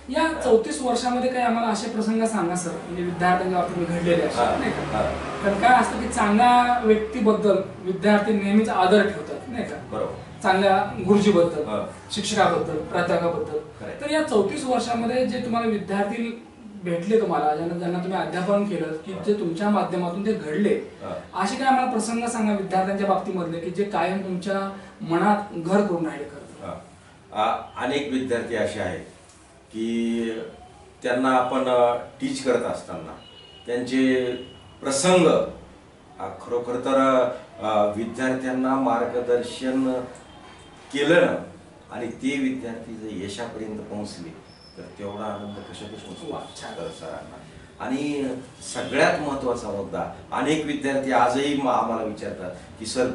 या 34 वर्षामध्ये काही आम्हाला असे प्रसंग सांगा सर, म्हणजे विद्यार्थ्यांच्या बाबतीत घडलेले असतात, नाही का? कारण काय असतं की चांगल्या व्यक्तीबद्दल विद्यार्थी नेहमीच आदर ठेवतात, नाही का? बरोबर. चांगल्या गुरुजीबद्दल, शिक्षकाबद्दल, प्राध्यापकाबद्दल. तर या 34 वर्षामध्ये जे तुम्हाला विद्यार्थी भेटले, तुम्हाला ज्यांना तुम्ही अध्यापन केलं, की जे तुमच्या माध्यमातून ते घडले, असे काय आम्हाला प्रसंग सांगा विद्यार्थ्यांच्या बाबतीमधले की जे कायम तुमच्या मनात घर करून राहिले. अनेक विद्यार्थी असे आहेत की त्यांना आपण टीच करत असताना त्यांचे प्रसंग खरोखर तर विद्यार्थ्यांना मार्गदर्शन केलं ना, आणि ते विद्यार्थी जर यशापर्यंत पोहोचले तर तेवढा आनंद कशातच नसतो सरांना. आणि सगळ्यात महत्त्वाचा मुद्दा, अनेक विद्यार्थी आजही आम्हाला विचारतात की सर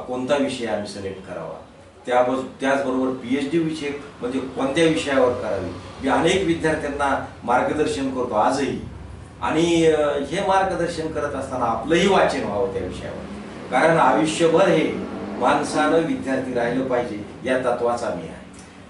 कोणता विषय आम्ही सिलेक्ट करावा, त्याचबरोबर PhD विषय म्हणजे कोणत्या विषयावर करावी. मी अनेक विद्यार्थ्यांना मार्गदर्शन करतो आजही. आणि हे मार्गदर्शन करत असताना आपलंही वाचन व्हावं त्या विषयावर, कारण आयुष्यभर हे माणसानं विद्यार्थी राहिलं पाहिजे या तत्वाचा मी आहे.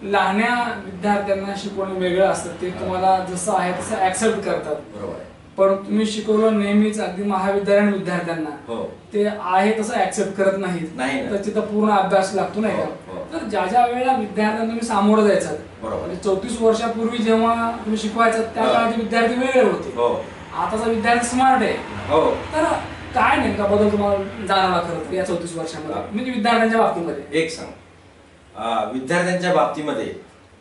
लहान्या विद्यार्थ्यांना शिकवणं वेगळं असतं, ते तुम्हाला जसं आहे तसं ऍक्सेप्ट करतात. बरोबर. पण तुम्ही शिकवलं नेहमीच अगदी महाविद्यालयीन विद्यार्थ्यांना ते आहे तसं ऍक्सेप्ट करत नाहीत, तर तिथं पूर्ण अभ्यास लागतो, नाही का? तर ज्या ज्या वेळेला विद्यार्थ्यांना तुम्ही सामोरं जायचं, बरोबर, म्हणजे 34 वर्षापूर्वी जेव्हा तुम्ही शिकवायचं त्या काळाचे विद्यार्थी वेगळे होते, आताचा विद्यार्थी स्मार्ट आहे, तर काय नेमका बदल तुम्हाला जाणवला खरं या 34 वर्षामध्ये म्हणजे विद्यार्थ्यांच्या बाबतीमध्ये? एक सांग, विद्यार्थ्यांच्या बाबतीमध्ये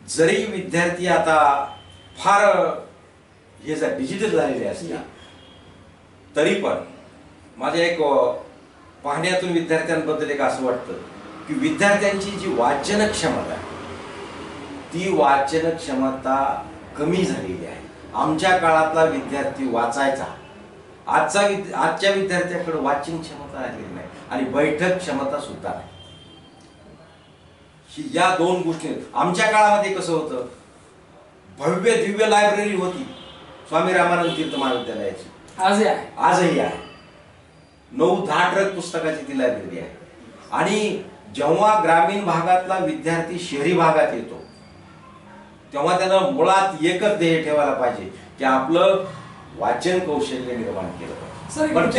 जरी विद्यार्थी आता फार हे डिजिटल झालेले असते, तरी पण माझ्या एक पाहण्यातून विद्यार्थ्यांबद्दल एक असं वाटतं की विद्यार्थ्यांची जी वाचन क्षमता आहे ती वाचन क्षमता कमी झालेली आहे. आमच्या काळातला विद्यार्थी वाचायचा, आजच्या विद्यार्थ्याकडे वाचन क्षमता आलेली नाही आणि बैठक क्षमता सुद्धा नाही. या दोन गोष्टी आमच्या काळामध्ये कसं होतं, भव्य दिव्य लायब्ररी होती स्वामी रामानंद तीर्थ महाविद्यालयाची, आजही आहे. 9-10 ट्रक पुस्तकाची ती लायब्ररी आहे. आणि जेव्हा ग्रामीण भागातला विद्यार्थी शहरी भागात येतो तेव्हा त्यानं मुळात एकच ध्येय ठेवायला पाहिजे की आपलं वाचन कौशल्य निर्माण केलं पाहिजे. पण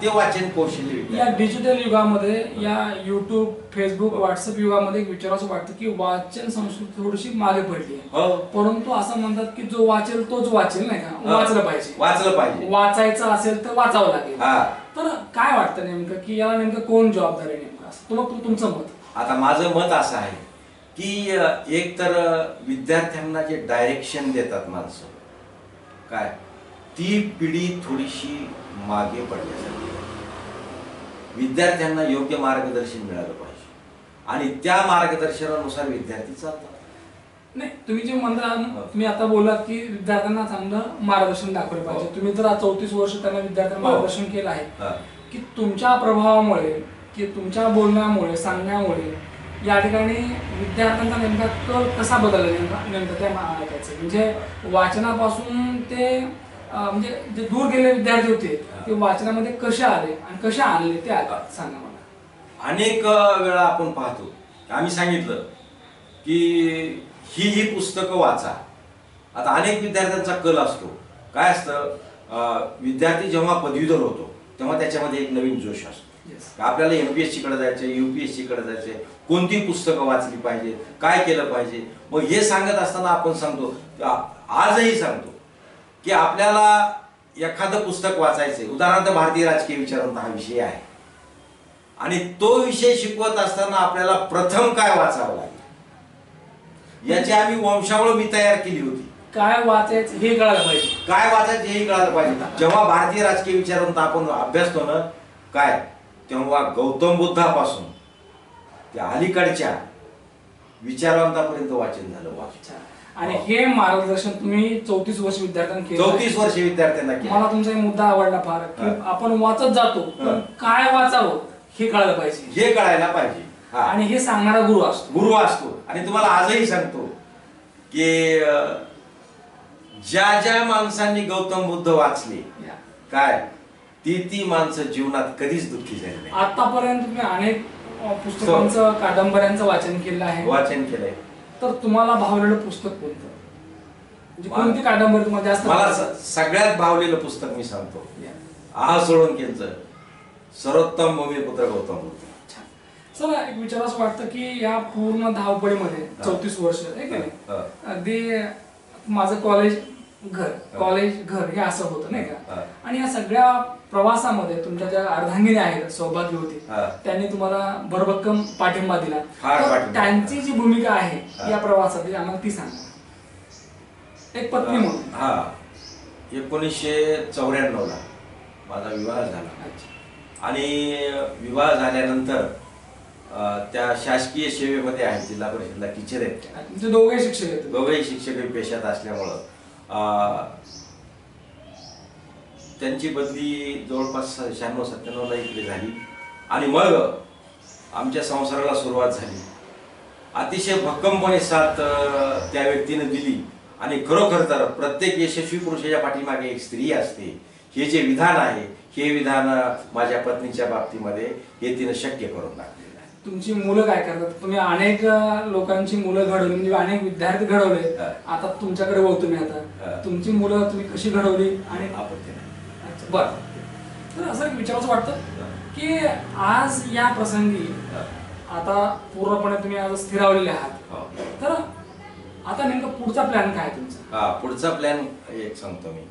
ते वाचन कौशल्य या डिजिटल युगामध्ये, या युट्यूब, फेसबुक, व्हॉट्सअप युगामध्ये एक विचाराचं वाटतं की वाचन संस्कृती थोडीशी मागे पडली आहे. परंतु असं म्हणतात की जो वाचेल तोच वाचेल, नाही का, वाचलं पाहिजे. वाचायचं असेल तर वाचावं लागेल. तर काय वाटतं नेमकं की याला नेमकं कोण जबाबदार आहे नेमकं, असं तुमचं मत? आता माझं मत असं आहे की एक तर विद्यार्थ्यांना जे डायरेक्शन देतात माणसं, काय ती पिढी थोडीशी मागे पडल्यासारखी. विद्यार्थ्यांना योग्य मार्गदर्शन मिळालं पाहिजे आणि त्या मार्गदर्शनानुसार विद्यार्थी चालतात. नाही, तुम्ही जे म्हणता, तुम्ही आता बोलात की विद्यार्थ्यांना चांगलं मार्गदर्शन दाखवलं पाहिजे. तुम्ही तर 34 वर्ष त्यांना विद्यार्थ्यांना मार्गदर्शन केलं आहे की तुमच्या प्रभावामुळे, की तुमच्या बोलण्यामुळे, सांगण्यामुळे या ठिकाणी विद्यार्थ्यांचा नेमका कल कसा बदलला नेमकं त्या ऐकायचं, म्हणजे वाचनापासून ते म्हणजे जे दूर गेलेले विद्यार्थी होते ते वाचनामध्ये कसे आले आणि कसे आणले ते सांगा मला. अनेक वेळा आपण पाहतो, आम्ही सांगितलं की ही पुस्तकं वाचा. आता अनेक विद्यार्थ्यांचा कल असतो, काय असतं, विद्यार्थी जेव्हा पदवीधर होतो तेव्हा त्याच्यामध्ये एक नवीन जोश असतो. आपल्याला MPSC कडे जायचंय, UPSC कडे जायचंय, कोणती पुस्तकं वाचली पाहिजे, काय केलं पाहिजे. मग हे सांगत असताना आपण सांगतो, आजही सांगतो की आपल्याला एखादं पुस्तक वाचायचंय. उदाहरणार्थ भारतीय राजकीय विचारांचा हा विषय आहे आणि तो विषय शिकवत असताना आपल्याला प्रथम काय वाचावं लागेल याची आम्ही वंशावळ मी तयार केली होती. काय वाचायचं हे कळायला पाहिजे, काय वाचायचं हे कळायला पाहिजे. जेव्हा भारतीय राजकीय विचारांचा आपण अभ्यासतो ना, काय तेव्हा गौतम बुद्धापासून त्या अलीकडच्या विचारवंतापर्यंत वाचन झालं. आणि हे मार्गदर्शन तुम्ही 34 वर्ष विद्यार्थ्यांना केलं. 34 वर्ष विद्यार्थ्यांना केलं. मला तुमचा एक मुद्दा आवडला फार की आपण वाचत जातो, पण काय वाचावं हे कळायला पाहिजे, हे कळायला पाहिजे. आणि हे सांगणारा गुरु असतो. आणि तुम्हाला आजही सांगतो की ज्या माणसांनी गौतम बुद्ध वाचले, काय ती माणसं जीवनात कधीच दुःखी झाली नाही. आतापर्यंत तुम्ही अनेक पुस्तकांचं, कादंबऱ्यांचं वाचन केलं केलंय. तर तुम्हाला भावलेलं पुस्तक कोणतं, म्हणजे कोणती कादंबरी तुम्हाला जास्त? मला सगळ्यात भावलेलं पुस्तक मी सांगतो, आहा सोळंकेंचं सर्वोत्तम भूमिपुत्र गौतम बुद्ध. सर, एक विचार असं वाटतं की या पूर्ण धावपळीमध्ये 34 वर्ष अगदी माझं कॉलेज घर हे असं होतं, नाही का, आणि या सगळ्या प्रवासामध्ये तुमच्या ज्या अर्धांगिनी आहेत, सौभाग्यवती, त्यांनी तुम्हाला भरभक्कम पाठिंबा दिला. त्यांची जी भूमिका आहे या प्रवासात आम्हाला ती सांगा, एक पत्नी म्हणून. 1994 ला माझा विवाह झाला आणि विवाह झाल्यानंतर त्या शासकीय सेवेमध्ये आहेत, जिल्हा परिषदला टीचर आहेत. दोघेही शिक्षक पेशात असल्यामुळं त्यांची बदली जवळपास 96-97 ला इकडे झाली आणि मग आमच्या संसाराला सुरुवात झाली. अतिशय भक्कमपणे साथ त्या व्यक्तीने दिली आणि खरोखर तर प्रत्येक यशस्वी पुरुषाच्या पाठीमागे एक स्त्री असते, हे जे विधान आहे, हे विधान माझ्या पत्नीच्या बाबतीमध्ये हे तिने शक्य करून दाखवलेलं आहे. तुमची मुलं काय करतात? तुम्ही अनेक लोकांची मुलं घडवली, म्हणजे अनेक विद्यार्थी घडवले. आता तुमच्याकडे बघतो मी, आता तुमची मुलं तुम्ही कशी घडवली आणि बरं. तर असं विचारायचं वाटतं की आज या प्रसंगी आता पूर्णपणे तुम्ही आज स्थिरावलेले आहात. हो. तर आता नेमका पुढचा प्लॅन काय आहे तुमचा? हा, पुढचा प्लॅन एक सांगतो मी,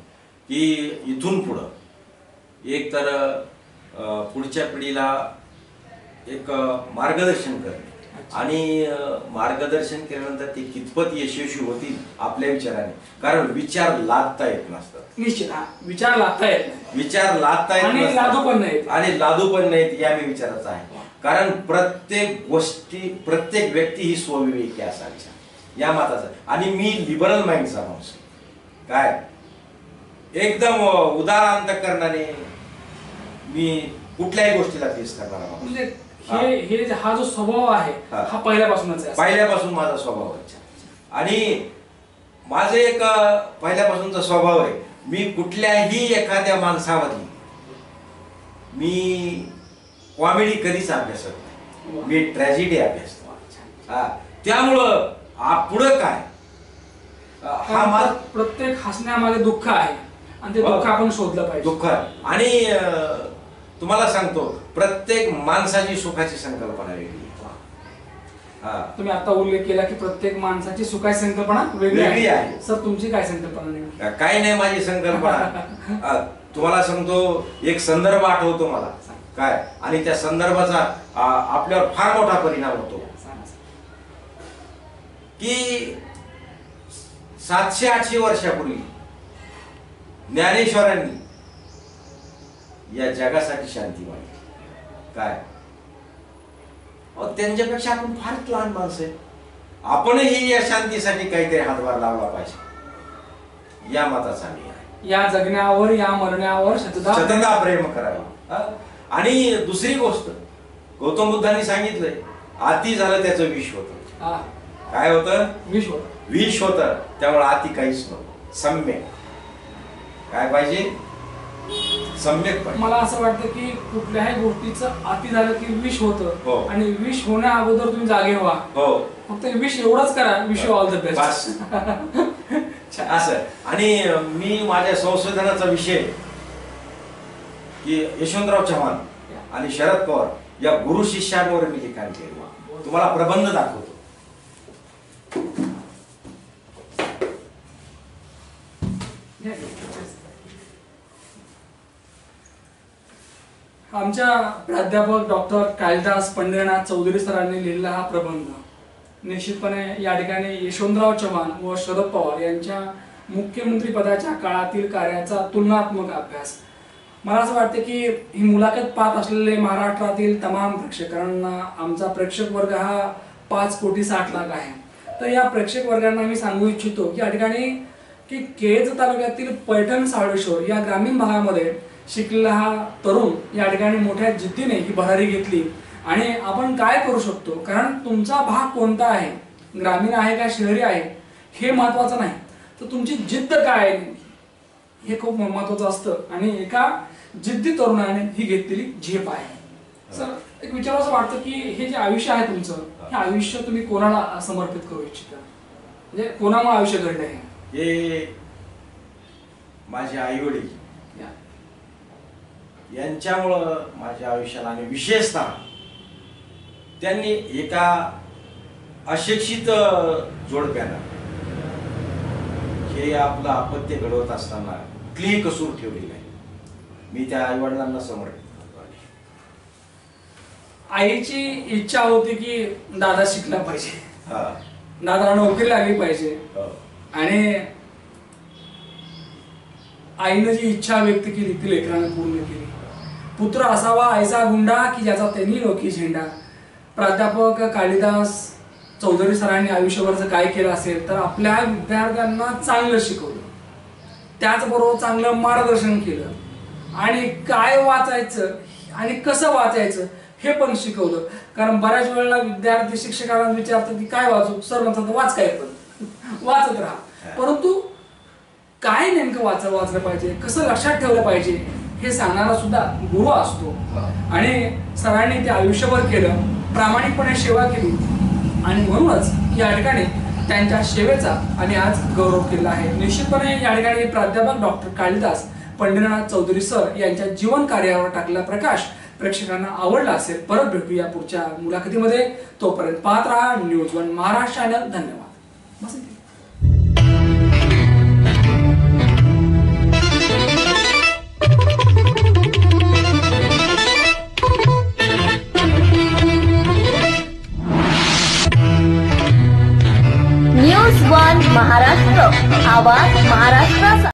की इथून पुढं एक तर पुढच्या पिढीला एक मार्गदर्शन करणे आणि मार्गदर्शन केल्यानंतर ते कितपत यशस्वी होतील आपल्या विचाराने, कारण विचार लादता येत नसतात. निश्चित विचार लादता येत नाही, विचार लादता येत आणि लादू पण नाही, आणि लादू पण नाहीत या मी विचाराचा आहे. कारण प्रत्येक व्यक्ती ही स्वविवेकी असावी या मताचा. आणि मी लिबरल माइंडचा माणूस, काय एकदम उदार अंतःकरणाने मी कुठल्याही गोष्टीला फेस करणार. म्हणजे हा जो स्वभाव आहे हा पहिल्यापासूनच आहे. पहिल्यापासून माझा स्वभाव आहे. आणि माझे एक पहिल्यापासूनचा स्वभाव आहे, मी कुठल्याही एखाद्या माणसामध्ये मी कॉमेडी कधीच अभ्यासत नाही, मी ट्रॅजेडी अभ्यासतो. त्यामुळं पुढं काय, हा प्रत्येक हसण्यामध्ये दुःख आहे आणि ते दुःख आपण शोधलं पाहिजे. दुःख आणि तुम्हाला सांगतो, प्रत्येक माणसाची सुखाची संकल्पना वेगळी. तुम्ही आता उल्लेख केला की प्रत्येक माणसाची सुखाची संकल्पना वेगळी आहे. सर तुमची काय संकल्पना नेमकी? काही नाही माझी संकल्पना. तुम्हाला सांगतो, एक संदर्भ आठवतो मला काय, आणि त्या संदर्भाचा आपल्यावर फार मोठा परिणाम होतो. की 700-800 वर्षापूर्वी ज्ञानेश्वरांनी या जगासाठी शांती मागितली. काय त्यांच्यापेक्षा आपण फारच लहान माणसं आहे, आपणही या शांतीसाठी काहीतरी हातभार लावला पाहिजे या मताचा मी आहे. या जगण्यावर या मरण्यावर शतदा प्रेम करावे. आणि दुसरी गोष्ट, गौतम बुद्धांनी सांगितलंय, अति झालं त्याचं विष होतं. काय होतं? विष होतं. त्यामुळे अति काहीच नको, सम्यक. काय पाहिजे? सम्यक पाहिजे. मला असं वाटतं की कुठल्याही गोष्टीचं अति झालं की विष होतं, आणि विष होण्या अगोदर तुम्ही जागे व्हा. फक्त विष एवढंच करा, wish you all the best. असं. आणि मी माझ्या संशोधनाचा विषय की यशवंतराव चव्हाण आणि शरद पवार या गुरु शिष्यांवर मी लिखाण केलं. तुम्हाला प्रबंध दाखवतो. आमच्या प्राध्यापक डॉक्टर कालिदास पंढरीनाथ चौधरी सरांनी लिहिलेला हा प्रबंध निश्चितपणे या ठिकाणी यशवंतराव चव्हाण व शरद पवार यांच्या मुख्यमंत्री पदाच्या काळातील कार्याचा तुलनात्मक अभ्यास. मला असं वाटतं की ही मुलाखत पाहत असलेले महाराष्ट्रातील तमाम प्रेक्षकांना, आमचा प्रेक्षक वर्ग हा 5,60,00,000 आहे. तर या प्रेक्षक वर्गांना मी सांगू इच्छितो की या ठिकाणी की केज तालुक्यातील पैठण सावळेश्वर या ग्रामीण भागामध्ये शिकलेला हा तरुण या ठिकाणी मोठ्या जिद्दीने ही भरारी घेतली. आणि आपण काय करू शकतो, कारण तुमचा भाग कोणता आहे, ग्रामीण आहे का शहरी आहे हे महत्वाचं नाही, तर तुमची जिद्द काय आहे हे खूप महत्वाचं असतं. आणि एका जिद्दी तरुणाने ही घेतलेली झेप आहे. सर एक विचारावं वाटतं की हे जे आयुष्य आहे तुमचं, हे आयुष्य तुम्ही कोणाला समर्पित करू इच्छिता, म्हणजे कोणामुळे आयुष्य घडलं आहे? हे माझे आई वडील यांच्यामुळं माझ्या आयुष्याला, आणि विशेषतः त्यांनी एका अशिक्षित जोडप्याला हे आपलं अपत्य घडवत असताना कुठलीही कसूर ठेवली नाही. मी त्या आई वडिलांना समर्पित करतो. आईची इच्छा होती की दादा शिकला पाहिजे, दादा नोकरी लागली पाहिजे, आणि आईनं जी इच्छा व्यक्त केली ती लेकरानं पूर्ण केली. पुत्र असावा ऐसा गुंडा की ज्याचा त्यांनी लोकी झेंडा. प्राध्यापक कालिदास चौधरी सरांनी आयुष्यभरचं काय केलं असेल तर आपल्या विद्यार्थ्यांना चांगलं शिकवलं, त्याचबरोबर चांगलं मार्गदर्शन केलं, आणि काय वाचायचं आणि कसं वाचायचं हे पण शिकवलं. कारण बऱ्याच वेळेला विद्यार्थी शिक्षकांना विचारतात की काय वाचू, सर म्हणतात वाच, काय पण वाचत राहा, परंतु काय नेमकं वाचलं पाहिजे, कसं लक्षात ठेवलं पाहिजे हे सांगणारा सुद्धा गुरु असतो. आणि सरांनी ते आयुष्यभर केलं, प्रामाणिकपणे सेवा केली, आणि म्हणूनच या ठिकाणी त्यांच्या सेवेचा आणि आज गौरव केला आहे. निश्चितपणे या ठिकाणी प्राध्यापक डॉक्टर कालिदास पंढरीनाथ चौधरी सर यांच्या जीवन कार्यावर टाकलेला प्रकाश प्रेक्षकांना आवडला असेल. परत भेटूया पुढच्या मुलाखतीमध्ये. तोपर्यंत पाहत राहा न्यूज वन महाराष्ट्र चॅनल. धन्यवाद. बस इथे. न्यूज वन महाराष्ट्र, आवाज महाराष्ट्राचा.